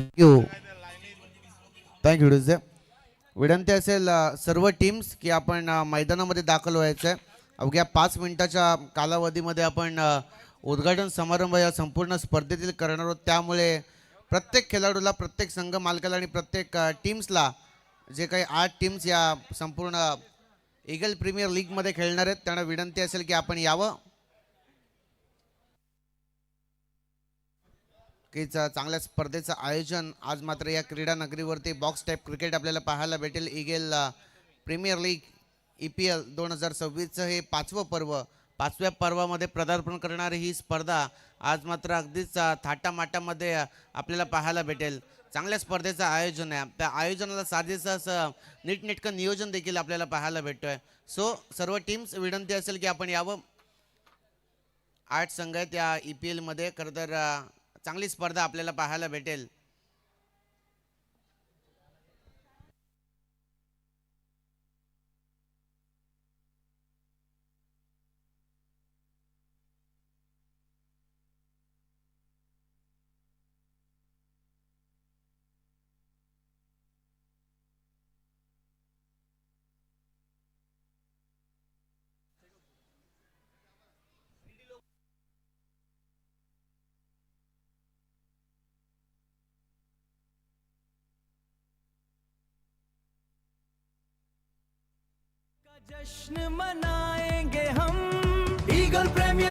Thank you. Thank you DJ. विनंती असेल सर्व टीम्स की आपण मैदानामध्ये दाखल व्हायचं आहे. अवघ्या 5 मिनिटाच्या कालावधीमध्ये आपण उद्घाटन समारंभ या संपूर्ण स्पर्धेतील करणार आहोत. त्यामुळे प्रत्येक खेळाडूला, प्रत्येक संघ मालकाला आणि प्रत्येक टीम्सला, जे काही 8 टीम्स या संपूर्ण ईगल प्रीमियर लीगमध्ये खेळणार आहेत, त्यांना विनंती असेल की आपण यावं. की चांगल्या स्पर्धेचं आयोजन आज मात्र या क्रीडा नगरीवरती बॉक्स टाईप क्रिकेट आपल्याला पाहायला भेटेल. ईगल प्रीमियर लीग EPL 2026चं हे 5वं पर्व. 5व्या पर्वामध्ये पदार्पण करणारी ही स्पर्धा आज मात्र अगदीच थाटामाटामध्ये आपल्याला पाहायला भेटेल. चांगल्या स्पर्धेचं आयोजन आहे. त्या आयोजनाला साजेसं असं नीटनेटकं नियोजन देखील आपल्याला पाहायला भेटतोय. सो सर्व टीम्स विनंती असेल की आपण यावं. 8 संघ आहेत या EPL मध्ये. खरं तर चांगली स्पर्धा आपल्याला पाहायला भेटेल. जश्न मनाएंगे हम ईगल प्रीमियर.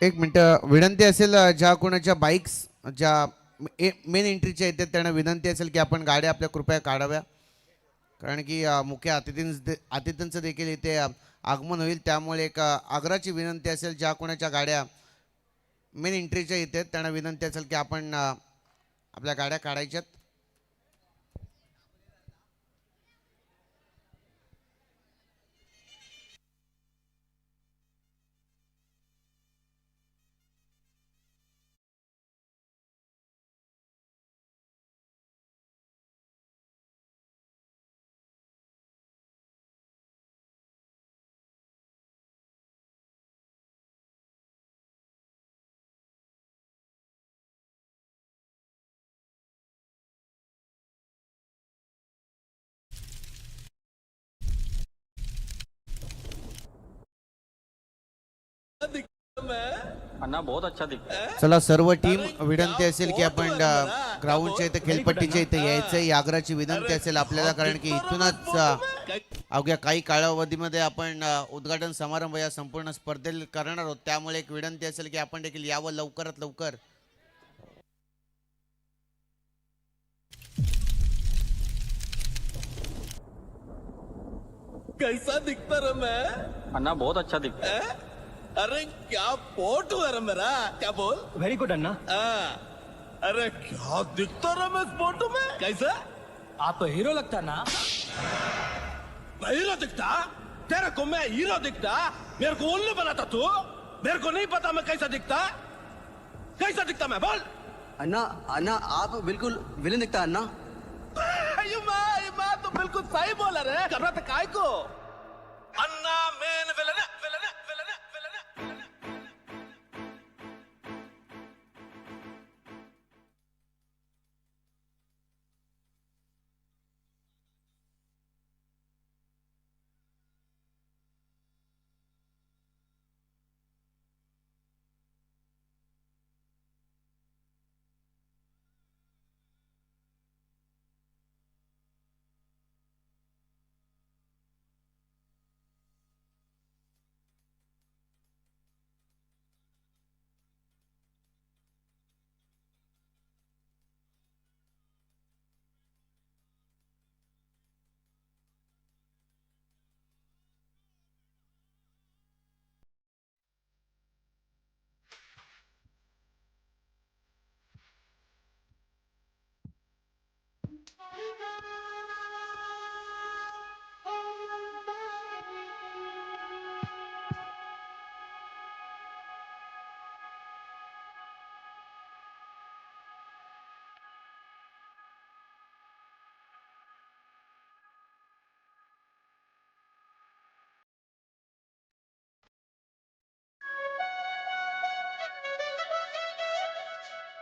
एक मिनटं विनंती असेल ज्या कोणाच्या बाईक्स ज्या मेन एंट्रीच्या येतात त्यांना विनंती असेल की आपण गाड्या आपल्या कृपया काढाव्या. कारण की मुख्य अतिथींचं देखील इथे आगमन होईल. त्यामुळे एक आग्रहाची विनंती असेल ज्या कोणाच्या गाड्या मेन एंट्रीच्या येतात त्यांना विनंती असेल की आपण आपल्या गाड्या काढायच्यात. अन्ना बहुत अच्छा दिखता है. चला सर्व टीम विनंती असेल की आपण ग्राउंडच्या इथे खेळपट्टीच्या इथे यायचं. ही आग्रहाची विनंती असेल आपल्याला. कारण की इथूनच अवघ्या काही कालावधीमध्ये आपण उद्घाटन समारंभ या संपूर्ण स्पर्धेत करणार आहोत. त्यामुळे एक विनंती असेल की आपण देखील यावं लवकरात लवकर. कैसा दिखता रहा मैं? अन्ना बहुत अच्छा दिखता है. हैं? अरे क्या पोट हुआ रे मेरा. क्या बोल. व्हेरी गुड अन्ना. अरे क्या दिखता रहा मैं इस फोटो में. कैसा. आप हीरो लगता ना. मैं हीरो दिखता. तेरे को मैं हीरो दिखता. मेरे को उल्लू बनाता तू. मेरे को नहीं पता मैं कैसा दिखता. कैसा दिखता मैं बोल. अन्ना अन्ना आप बिल्कुल विलन दिखता अन्ना. ये माँ तो बिल्कुल सही बोला रे. घबराता काय को. Anna main villain villain villain villain.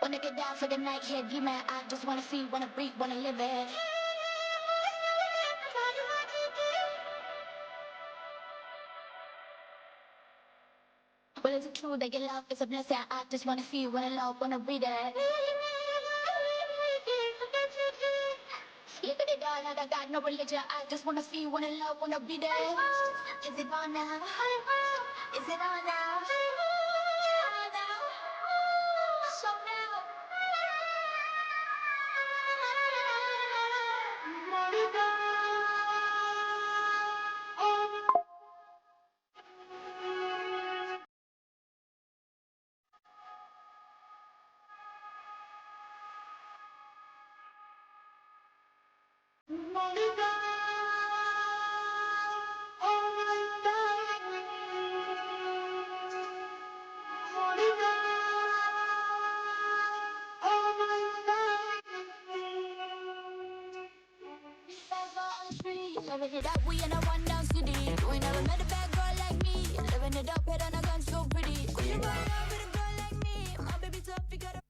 Wanna get down for the night, yeah, be mad. I just wanna see, wanna breathe, wanna live it. Well, is it true that your love is a blessing? I just wanna see, wanna love, wanna breathe it. Look at it, darling, I got no religion. I just wanna see, wanna love, wanna breathe it. Is it on now? Is it on now? On now? So now. Living it up, we in a one down city. You ain't never met a bad girl like me. Living it up, head on a gun, so pretty. Could you go love with a girl like me? My baby tough, you gotta.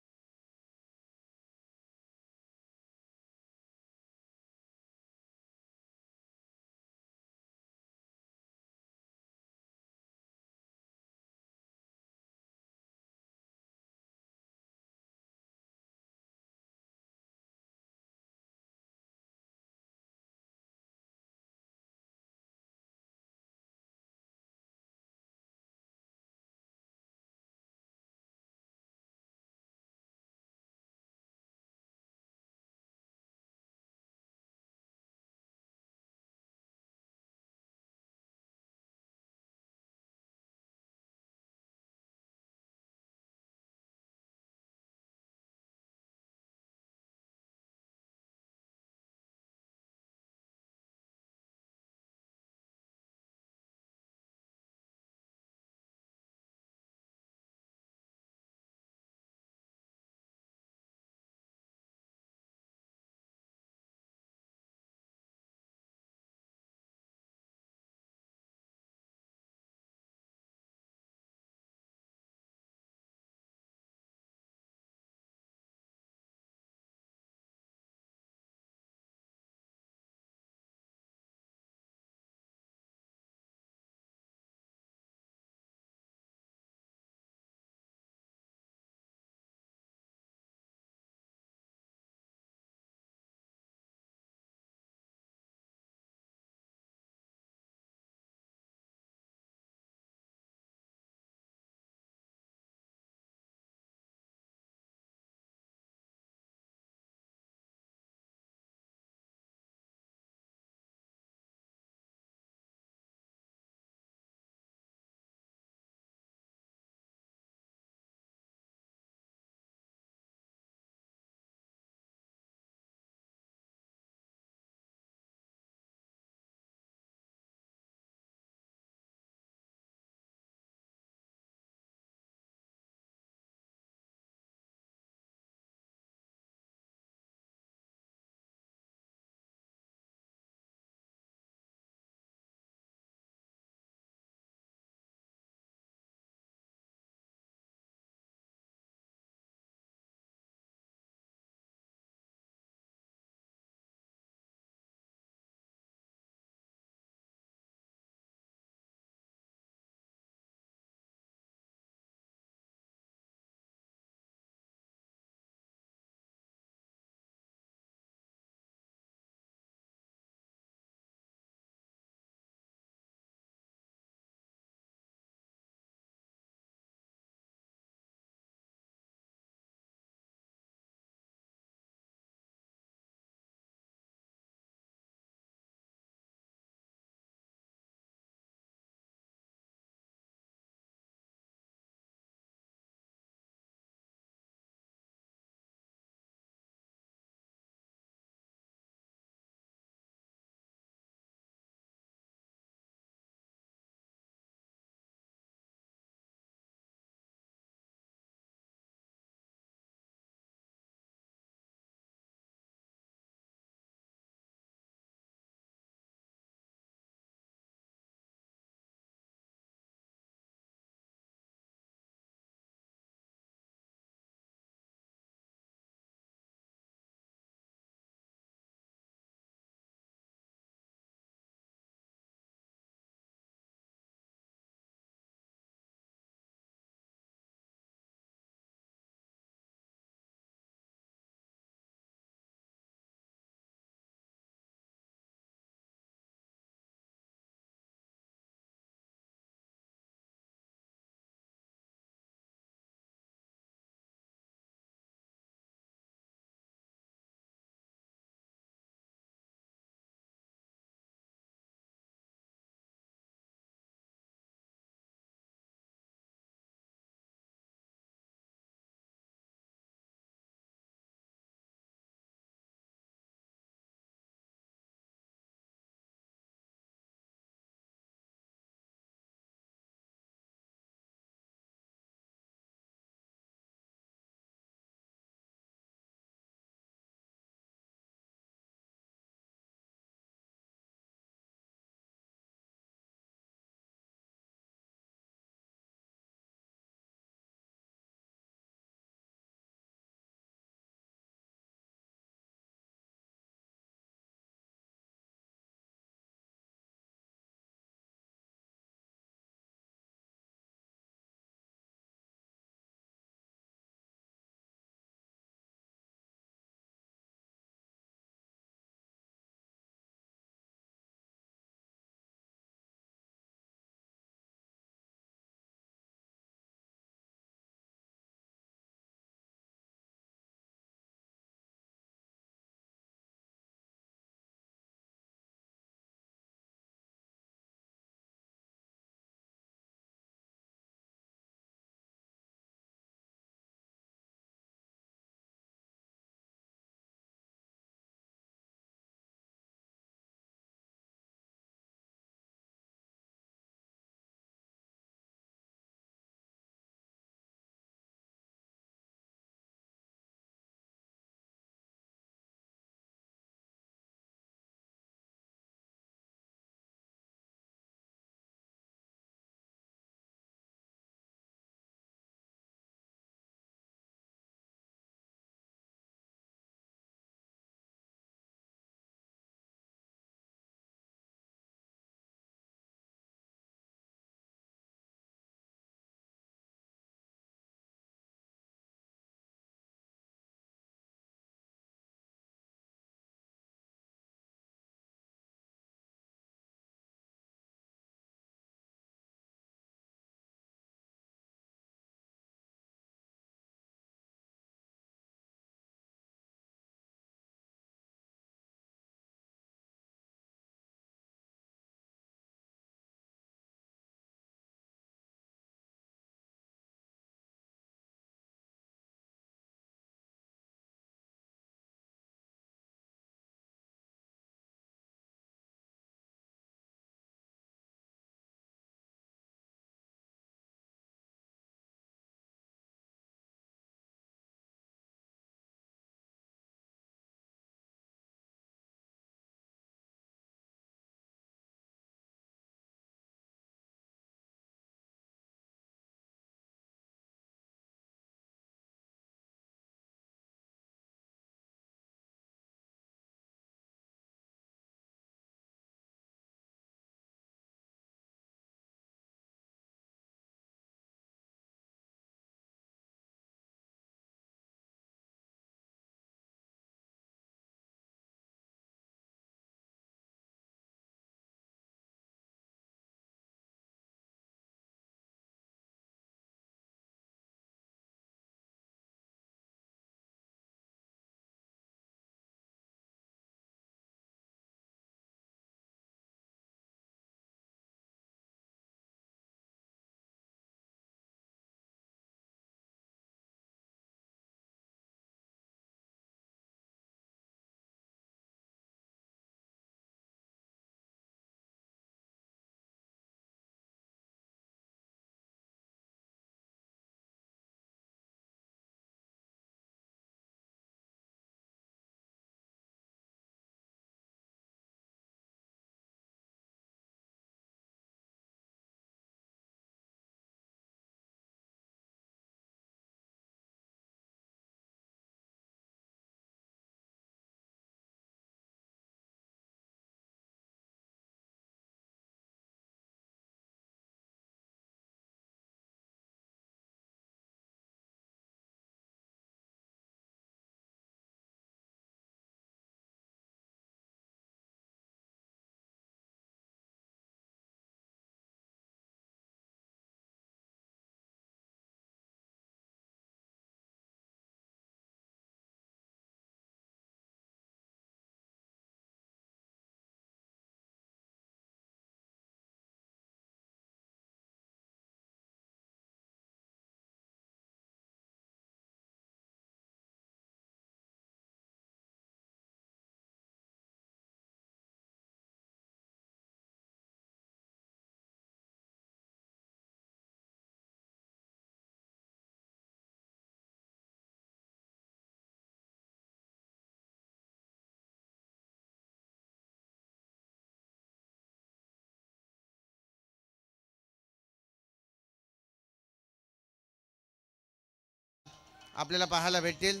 आपल्याला पाहायला भेटतील.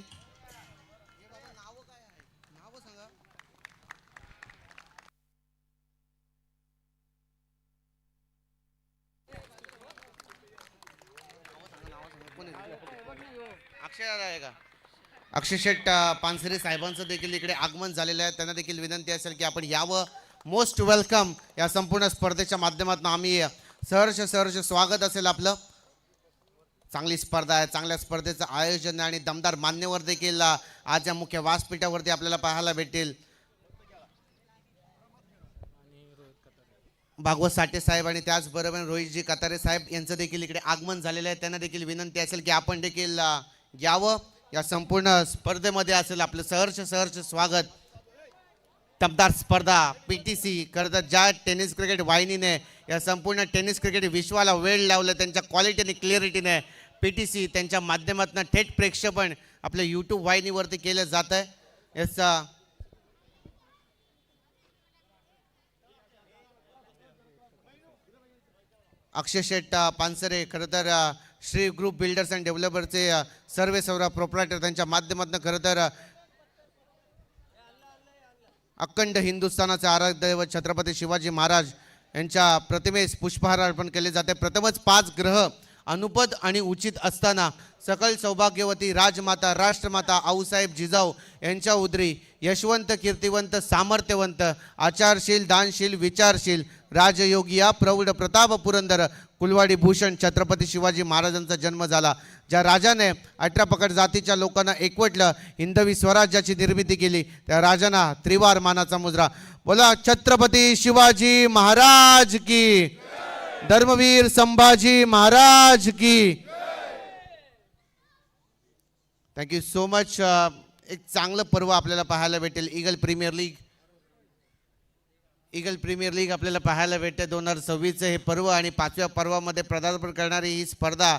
अक्षय आहे का? अक्षय शेट पानसरे साहेबांचं देखील इकडे आगमन झालेलं आहे. त्यांना देखील विनंती असेल की आपण यावं. Most welcome. या संपूर्ण स्पर्धेच्या माध्यमातून आम्ही सहर्ष स्वागत असेल आपलं. चांगली स्पर्धा आहे, चांगल्या स्पर्धेचं आयोजन आहे आणि दमदार मान्यवर देखील आज या मुख्य व्यासपीठावरती आपल्याला पाहायला भेटतील. भागवत साठे साहेब आणि त्याचबरोबर रोहितजी कतारे साहेब यांचं देखील इकडे आगमन झालेलं आहे. त्यांना देखील विनंती असेल की आपण देखील यावं. या संपूर्ण स्पर्धेमध्ये असेल आपलं सहर्ष स्वागत. दमदार स्पर्धा PTC खरं ज्या टेनिस क्रिकेट वाहिनीने या संपूर्ण टेनिस क्रिकेट विश्वाला वेळ लावलं, त्यांच्या क्वालिटी आणि क्लिअरिटीने PTC त्यांच्या माध्यमातून थेट प्रेक्षेपण आपल्या यूट्यूब वाहिनीवरती केलं जात आहे. याचा अक्षय शेट पानसरे खरं तर श्री ग्रुप बिल्डर्स अँड डेव्हलपरचे सर्व प्रोप्रायटर त्यांच्या माध्यमातून खरं तर अखंड हिंदुस्थानाचे आराध्य दैवत छत्रपती शिवाजी महाराज यांच्या प्रतिमेस पुष्पहार अर्पण केले जाते. प्रथमच 5 ग्रह अनुपद आणि उचित असताना सकल सौभाग्यवती राजमाता राष्ट्रमाता आऊसाहेब जिजाऊ यांच्या उदरी यशवंत कीर्तिवंत सामर्थ्यवंत आचारशील दानशील विचारशील राजयोगिया प्रौढ प्रताप पुरंदर कुलवाडी भूषण छत्रपती शिवाजी महाराजांचा जन्म झाला. ज्या राजाने 18 पकड जातीच्या लोकांना एकवटलं, हिंदवी स्वराज्याची निर्मिती केली, त्या राजांना त्रिवार मानाचा मुजरा. बोला छत्रपती शिवाजी महाराज की, धर्मवीर संभाजी महाराज की. Thank you so much. एक चांगलं पर्व आपल्याला पाहायला भेटेल. ईगल प्रीमियर लीग आपल्याला पाहायला भेटते. 2026 हे पर्व आणि 5व्या पर्वामध्ये पदार्पण करणारी ही स्पर्धा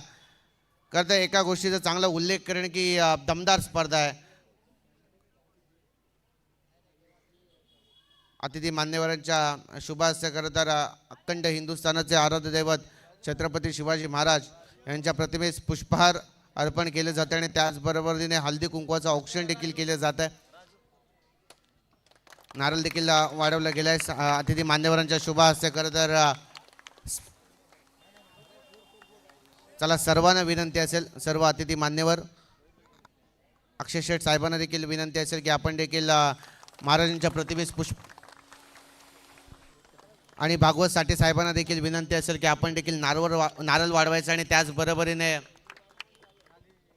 करता एका गोष्टीचा चांगला उल्लेख करेन की दमदार स्पर्धा आहे. अतिथी मान्यवरांच्या शुभास्य खरं तर अखंड हिंदुस्थानाचे आराध्य दैवत छत्रपती शिवाजी महाराज यांच्या प्रतिमेस पुष्पहार अर्पण केले जाते आणि त्याचबरोबरीने हळदी कुंकवाचं औक्षण देखील केले जात आहे. नारळ देखील वाढवला गेला आहे. अतिथी मान्यवरांच्या शुभास्य खरं तर चला सर्वांना विनंती असेल, सर्व अतिथी मान्यवर अक्षय शेठ साहेबांना देखील विनंती असेल की आपण देखील महाराजांच्या प्रतिमेस आणि भागवत साठे साहेबांना देखील विनंती असेल की आपण देखील नारळ वाढवायचं आणि त्याचबरोबरीने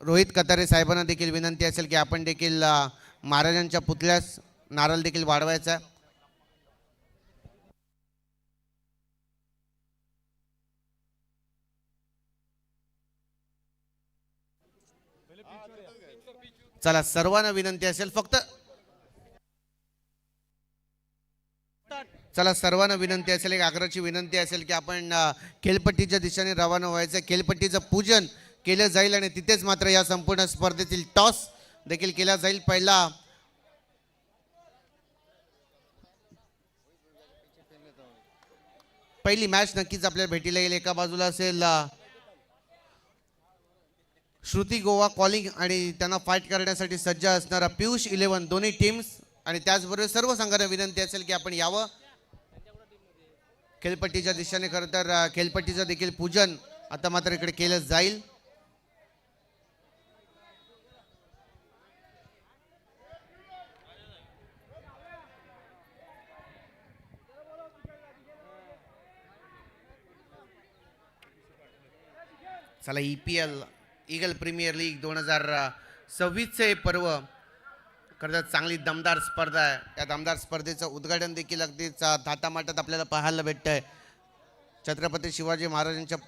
रोहित कतारे साहेबांना देखील विनंती असेल की आपण देखील महाराजांच्या पुतळ्यास नारळ देखील वाढवायचा. चला सर्वांना विनंती असेल फक्त चला सर्वांना विनंती असेल, एक आग्रहाची विनंती असेल की आपण खेळपट्टीच्या दिशेने रवाना व्हायचं. खेळपट्टीचं पूजन केलं जाईल आणि तिथेच मात्र या संपूर्ण स्पर्धेतील टॉस देखील केला जाईल. पहिली मॅच नक्कीच आपल्याला भेटीला येईल. एका बाजूला असेल श्रुती गोवा कॉलिंग आणि त्यांना फाईट करण्यासाठी सज्ज असणारा पियुष 11 दोन्ही टीम्स आणि त्याचबरोबर सर्व संघांना विनंती असेल की आपण यावं. खेळपट्टीच्या दिशेने खरं तर खेळपट्टीचं देखील पूजन आता मात्र इकडे केलं जाईल. चला EPL ईगल प्रीमियर लीग 2026 हे पर्व खरं चांगली दमदार स्पर्धा आहे. या दमदार स्पर्धेचं उद्घाटन देखील अगदीच थाटामाटात आपल्याला पाहायला भेटतं आहे. छत्रपती शिवाजी महाराजांच्या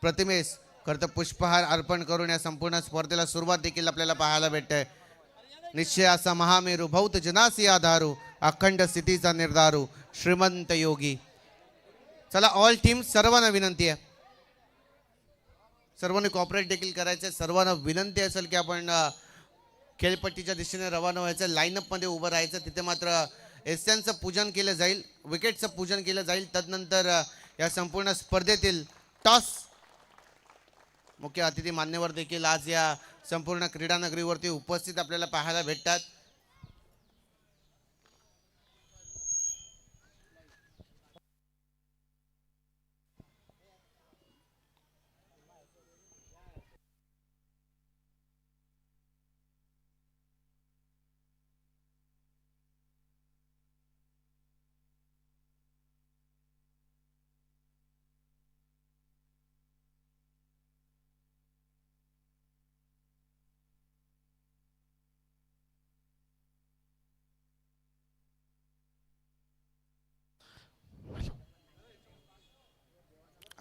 प्रतिमेस खरं तर पुष्पहार अर्पण करून या संपूर्ण स्पर्धेला सुरुवात देखील आपल्याला पाहायला भेटतं आहे. निश्चय असा महामेरू भौत जनासी आधारू अखंड स्थितीचा निर्धारू श्रीमंत योगी. चला ऑल टीम सर्वांना विनंती आहे, सर्वांनी कॉपरेट देखील करायचं. सर्वांना विनंती असेल की आपण खेळपट्टीच्या दिशेने रवाना व्हायचं, लाईनअपमध्ये उभं राहायचं. तिथे मात्र एस्यांचं पूजन केलं जाईल, विकेटचं पूजन केलं जाईल. तदनंतर या संपूर्ण स्पर्धेतील टॉस मुख्य अतिथी मान्यवर देखील आज या संपूर्ण क्रीडा नगरीवरती उपस्थित आपल्याला पाहायला भेटतात.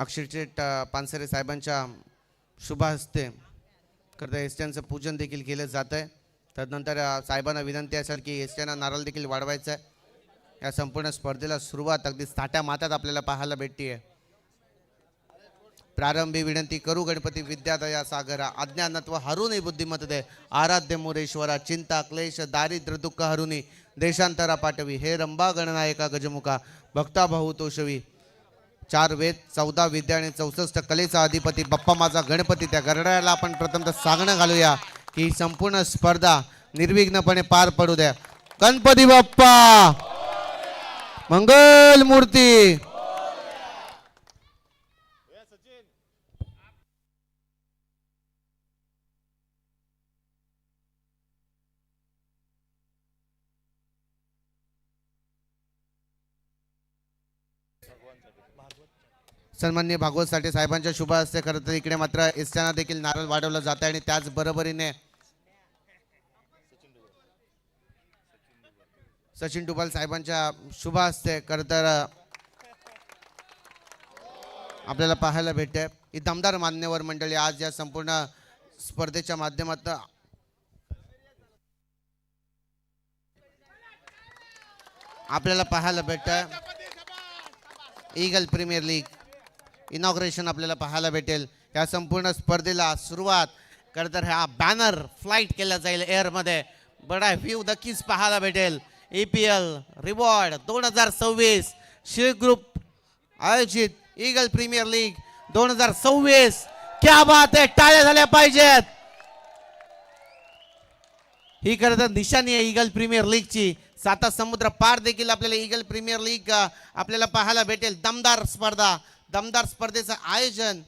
अक्षरशेठ पानसरे साहेबांच्या शुभ हस्ते करता एसट्यांचं पूजन देखील केलं जात आहे. तदनंतर साहेबांना विनंती असेल की एसट्यांना नारळ देखील वाढवायचा आहे. या संपूर्ण स्पर्धेला सुरुवात अगदी ताट्या मातात आपल्याला पाहायला भेटते. प्रारंभी विनंती करू गणपती विद्यादया सागरा अज्ञानत्व हरुनी बुद्धिमत दे आराध्य मुरेश्वरा चिंता क्लेश दारिद्र्य दुःख हरुनी देशांतरा पाठवी हे रंबा गणनायका गजमुखा भक्ता भाऊ तोषवी 4 वेद 14 विद्या आणि 64 कलेचा अधिपती बाप्पा माझा गणपती. त्या गरड्याला आपण प्रथमतः सांगणं घालूया की ही संपूर्ण स्पर्धा निर्विघ्नपणे पार पडू द्या. गणपती बाप्पा मंगल मूर्ती. सन्माननीय भागवत साठे साहेबांच्या शुभ हस्ते खरं तर इकडे मात्र एसट्यांना देखील नारळ वाढवला जात आहे आणि त्याच बरोबरीने सचिन डुबाल साहेबांच्या शुभ हस्ते खरं तर आपल्याला पाहायला भेटते. ही दमदार मान्यवर मंडळी आज या संपूर्ण स्पर्धेच्या माध्यमातून आपल्याला पाहायला भेटतं. ईगल प्रीमियर लीग इनॉग्रेशन आपल्याला पाहायला भेटेल. या संपूर्ण स्पर्धेला सुरुवात खरं तर हा बॅनर फ्लाईट केला जाईल एअरमध्ये. बडा व्ह्यू नक्कीच पाहायला भेटेल. EPL रिवॉर्ड 2026 शिल्ड ग्रुप आयोजित ईगल प्रीमियर लीग 2026. क्या बात आहे, टाळ्या झाल्या पाहिजेत. ही खरं तर निशाणी आहे ईगल प्रीमियर लीगची. 7 समुद्र पार देखील आपल्याला ईगल प्रीमियर लीग आपल्याला पाहायला भेटेल. दमदार स्पर्धा, दमदार स्पर्धेचं आयोजन.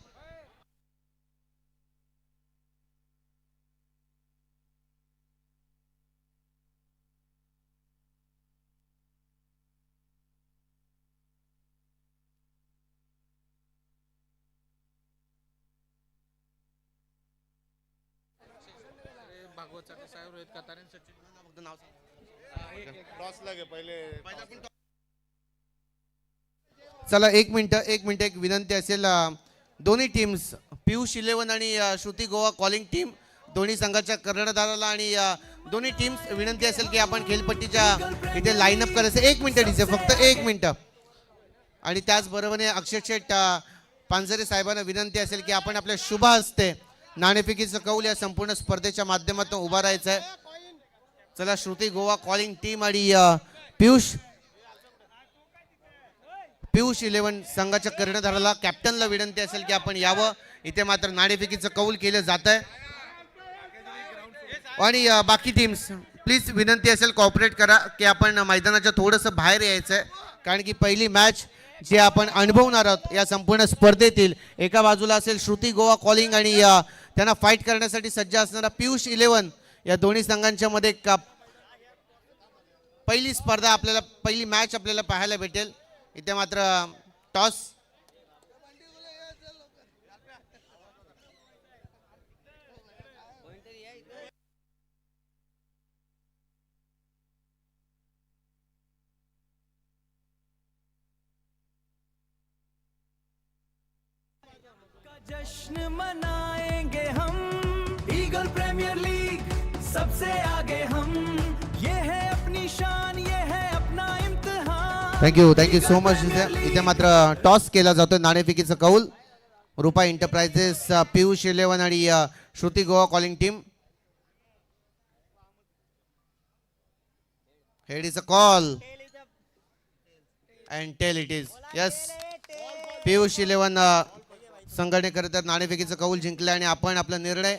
चला एक मिनिट एक विनंती असेल. दोन्ही टीम्स पियुष 11 आणि श्रुती गोवा कॉलिंग टीम दोन्ही संघाच्या कर्णधाराला आणि दोन्ही टीम्स विनंती असेल की आपण खेळपट्टीच्या इथे लाईनअप करायचं. 1 मिनिट दिसे, फक्त 1 मिनिट. आणि त्याचबरोबरीने अक्षरशेठ पानसरे साहेबांना विनंती असेल की आपण आपल्या शुभ हस्ते नाणेफेकीचं कौल या संपूर्ण स्पर्धेच्या माध्यमातून उभा राहायचं आहे. चला श्रुती गोवा कॉलिंग टीम आणि पियुष 11 संघाच्या कर्णधाराला कॅप्टनला विनंती असेल की आपण यावं. इथे मात्र नाणेफेकीचं कौल केलं जात आहे. आणि बाकी टीम्स प्लीज विनंती असेल कॉपरेट करा की आपण मैदानाच्या थोडंसं बाहेर यायचं आहे. कारण की पहिली मॅच जे आपण अनुभवणार आहोत या संपूर्ण स्पर्धेतील, एका बाजूला असेल श्रुती गोवा कॉलिंग आणि त्यांना फाईट करण्यासाठी सज्ज असणारा पियुष 11. या दोन्ही संघांच्या मध्ये पहिली स्पर्धा आपल्याला, पहिली मॅच आपल्याला पाहायला भेटेल. इथे मात्र टॉस जश्न मनाएंगे हम, ईगल प्रीमियर लीग सबसे आगे हम, ये है अपनी शान, ये है अपना इम्तिहान. Thank you so much. इथे मात्र टॉस केला जातोय नाणेफेकीचं कौल. रुपा एंटरप्राइजेस पियुष 11 आणि Shruti Goa calling team. Head is a call and tail it is. Yes, Piyush 11 संघाने खरं तर नाणेफेकीचं कौल जिंकलं आणि आपण आपला निर्णय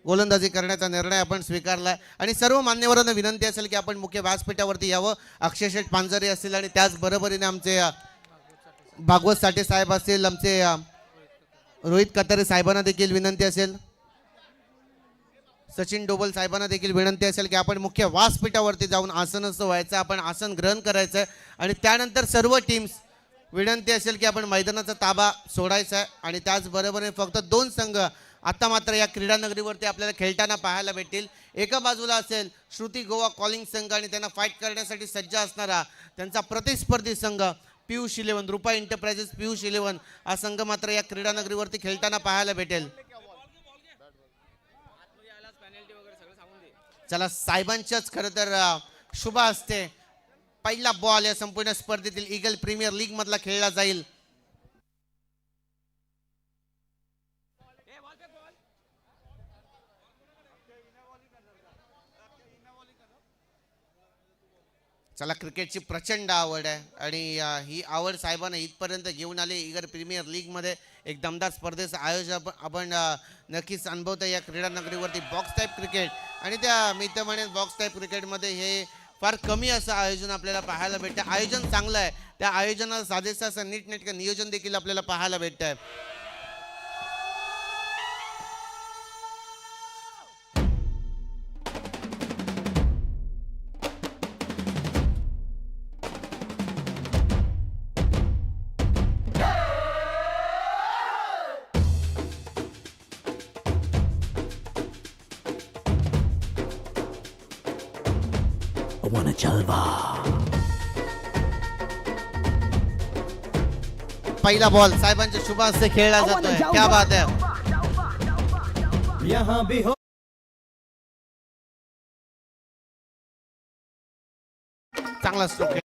गोलंदाजी करण्याचा निर्णय आपण स्वीकारला आणि सर्व मान्यवरांना विनंती असेल की आपण मुख्य व्यासपीठावरती यावं. अक्षय शेठ पांजरे असतील आणि त्याचबरोबरीने आमचे भागवत साठे साहेब असतील, आमचे रोहित कतारे साहेबांना देखील विनंती असेल, सचिन डोबल साहेबांना देखील विनंती असेल की आपण मुख्य व्यासपीठावरती जाऊन आसनस्थ व्हायचं, आपण आसन ग्रहण करायचं आहे आणि त्यानंतर सर्व टीम्स विनंती असेल की आपण मैदानाचा ताबा सोडायचा आहे आणि त्याचबरोबरीने फक्त 2 संघ आता मात्र या क्रीडा नगरीवरती आपल्याला खेळताना पाहायला भेटतील. एका बाजूला असेल श्रुती गोवा कॉलिंग संघ आणि त्यांना फाईट करण्यासाठी सज्ज असणारा त्यांचा प्रतिस्पर्धी संघ पियुष 11 रुपा एंटरप्राइजेस पियुष 11 हा संघ मात्र या क्रीडा नगरीवरती खेळताना पाहायला भेटेल. चला साहेबांच्याच खरं तर शुभ असते पहिला बॉल या संपूर्ण स्पर्धेतील ईगल प्रीमियर लीग मधला खेळला जाईल. चला क्रिकेटची प्रचंड आवड आहे आणि ही आवड साहेबांना इथपर्यंत घेऊन आले. ईगल प्रीमियर लीगमध्ये एक दमदार स्पर्धेचं आयोजन आपण नक्कीच अनुभवतो या क्रीडा नगरीवरती. बॉक्स टाईप क्रिकेट आणि मी तर म्हणेन बॉक्स टाईप क्रिकेटमध्ये हे फार कमी असं आयोजन आपल्याला पाहायला भेटतं. आयोजन चांगलं आहे, त्या आयोजनाला साधेसं असं नीटनेटकं नियोजन देखील आपल्याला पाहायला भेटतं आहे. पहिला बॉल साहेबांच्या शुभ हस्ते खेळला जातोय. क्या बात आहे. यहाँ भी हो चांगला स्ट्रोक